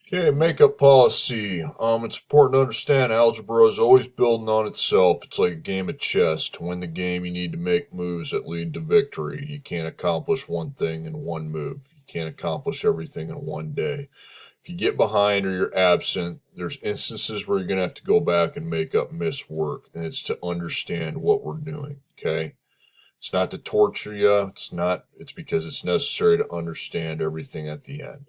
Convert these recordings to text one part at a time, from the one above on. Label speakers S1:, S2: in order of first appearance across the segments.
S1: Okay, makeup policy. It's important to understand algebra is always building on itself. It's like a game of chess. To win the game, you need to make moves that lead to victory. You can't accomplish one thing in one move. You can't accomplish everything in one day. If you get behind or you're absent, there's instances where you're going to have to go back and make up missed work, and it's to understand what we're doing, okay? It's not to torture you. It's because it's necessary to understand everything at the end.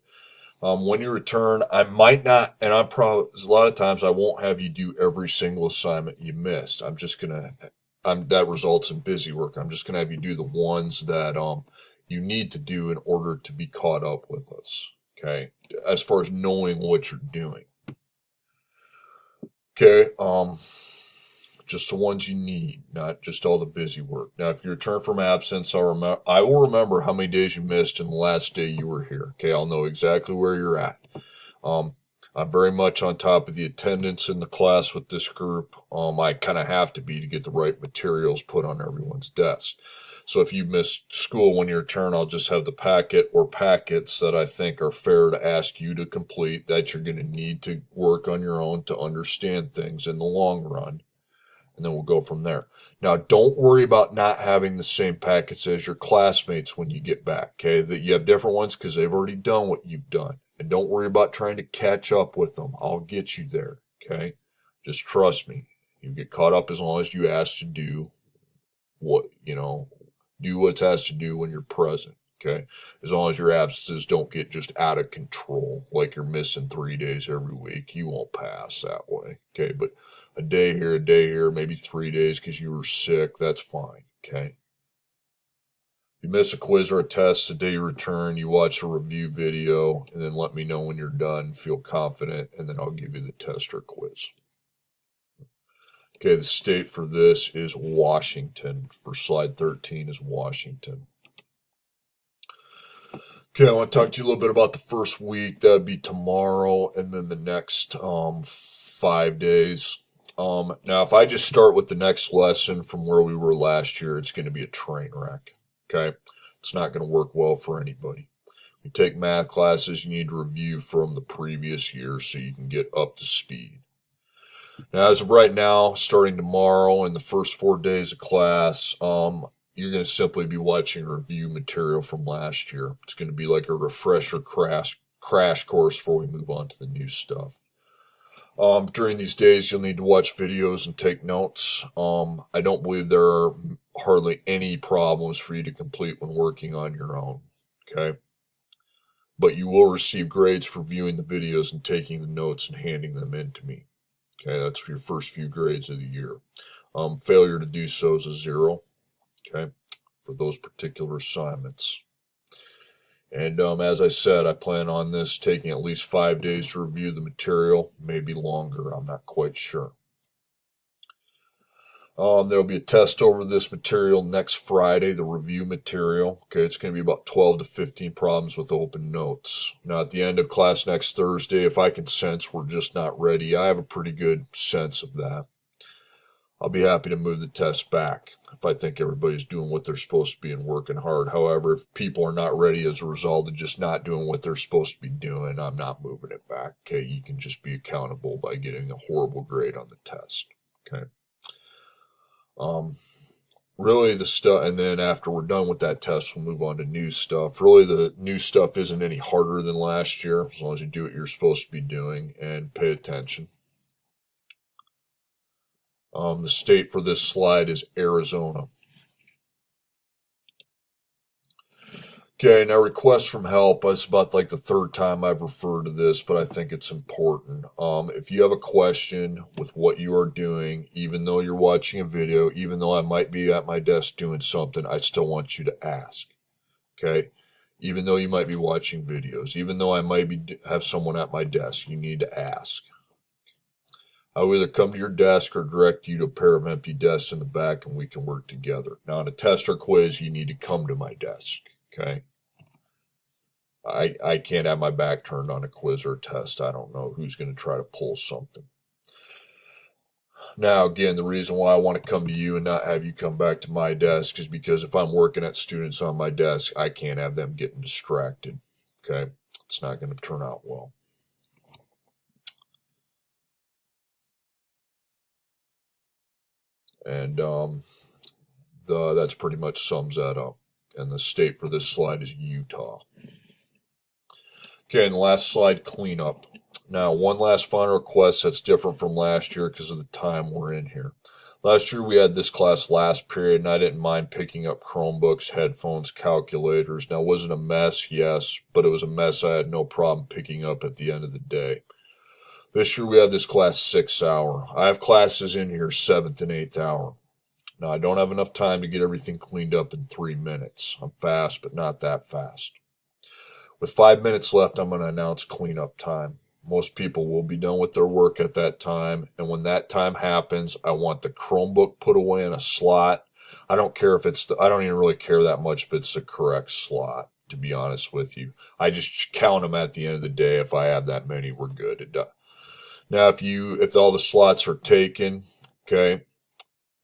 S1: When you return, I might not, and I'm probably a lot of times I won't have you do every single assignment you missed. That results in busy work. I'm just gonna have you do the ones that you need to do in order to be caught up with us. Okay, as far as knowing what you're doing. Okay, just the ones you need, not just all the busy work. Now, if you return from absence, I will remember how many days you missed in the last day you were here. Okay, I'll know exactly where you're at. Um, I'm very much on top of the attendance in the class with this group. I kind of have to be to get the right materials put on everyone's desk. So if you missed school when you return, I'll just have the packet or packets that I think are fair to ask you to complete that you're going to need to work on your own to understand things in the long run, and then we'll go from there. Now, don't worry about not having the same packets as your classmates when you get back, okay? That you have different ones because they've already done what you've done. And don't worry about trying to catch up with them. I'll get you there, okay? Just trust me. You get caught up as long as you ask to do do what's asked to do when you're present, okay? As long as your absences don't get just out of control, like you're missing 3 days every week, you won't pass that way, okay? But a day here, maybe 3 days because you were sick, that's fine, okay? If you miss a quiz or a test the day you return, you watch a review video and then let me know when you're done, feel confident, and then I'll give you the test or quiz. Okay, the state for this is Washington. For slide 13 is Washington. Okay, I want to talk to you a little bit about the first week. That would be tomorrow, and then the next 5 days. Now, if I just start with the next lesson from where we were last year, it's going to be a train wreck. Okay, it's not going to work well for anybody. You take math classes, you need to review from the previous year so you can get up to speed. Now, as of right now, starting tomorrow and the first 4 days of class, you're going to simply be watching review material from last year. It's going to be like a refresher crash course before we move on to the new stuff. During these days, you'll need to watch videos and take notes. I don't believe there are hardly any problems for you to complete when working on your own. Okay. But you will receive grades for viewing the videos and taking the notes and handing them in to me. Okay, that's for your first few grades of the year. Failure to do so is a 0. Okay, for those particular assignments. And as I said, I plan on this taking at least 5 days to review the material, maybe longer. I'm not quite sure. There'll be a test over this material next Friday, the review material. Okay, it's going to be about 12 to 15 problems with open notes. Now, at the end of class next Thursday, if I can sense we're just not ready, I have a pretty good sense of that. I'll be happy to move the test back if I think everybody's doing what they're supposed to be and working hard. However, if people are not ready as a result of just not doing what they're supposed to be doing, I'm not moving it back. Okay, you can just be accountable by getting a horrible grade on the test. Okay. Really the stuff, and then after we're done with that test, we'll move on to new stuff. Really, the new stuff isn't any harder than last year, as long as you do what you're supposed to be doing and pay attention. The state for this slide is Arizona. Okay, now requests from help. It's about like the third time I've referred to this, but I think it's important. If you have a question with what you are doing, even though you're watching a video, even though I might be at my desk doing something, I still want you to ask. Okay, even though you might be watching videos, even though I might have someone at my desk, you need to ask. I'll either come to your desk or direct you to a pair of empty desks in the back, and we can work together. Now, on a test or quiz, you need to come to my desk. Okay. I can't have my back turned on a quiz or a test. I don't know who's going to try to pull something. Now, again, the reason why I want to come to you and not have you come back to my desk is because if I'm working at students on my desk, I can't have them getting distracted. Okay. It's not going to turn out well. And that's pretty much sums that up. And the state for this slide is Utah. Okay, and the last slide, cleanup. Now, one last final request that's different from last year because of the time we're in here. Last year we had this class last period, and I didn't mind picking up Chromebooks, headphones, calculators. Now, was it a mess? Yes, but it was a mess I had no problem picking up at the end of the day. This year we have this class 6th hour. I have classes in here 7th and 8th hour. Now, I don't have enough time to get everything cleaned up in 3 minutes. I'm fast, but not that fast. With 5 minutes left, I'm going to announce cleanup time. Most people will be done with their work at that time, and when that time happens, I want the Chromebook put away in a slot. I don't care if I don't even really care that much if it's the correct slot, to be honest with you. I just count them at the end of the day. If I have that many, we're good. Now, if all the slots are taken, okay,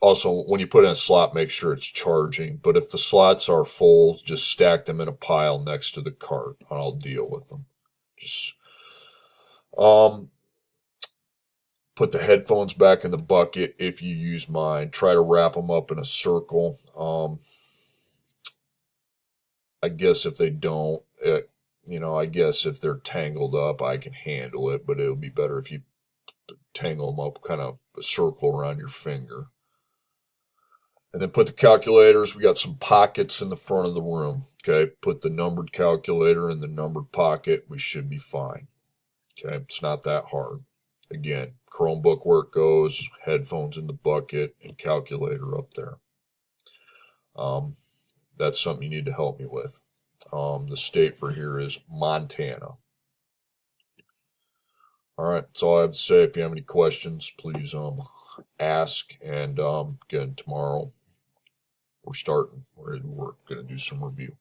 S1: also, when you put in a slot, make sure it's charging. But if the slots are full, just stack them in a pile next to the cart, and I'll deal with them. Just put the headphones back in the bucket if you use mine. Try to wrap them up in a circle. I guess if they don't, I guess if they're tangled up, I can handle it. But it would be better if you tangle them up, kind of a circle around your finger. And then put the calculators. We got some pockets in the front of the room. Okay, put the numbered calculator in the numbered pocket. We should be fine. Okay, it's not that hard. Again, Chromebook where it goes, headphones in the bucket, and calculator up there. That's something you need to help me with. The state for here is Montana. All right, that's all I have to say. If you have any questions, please ask. And again, tomorrow we're starting. We're going to do some review.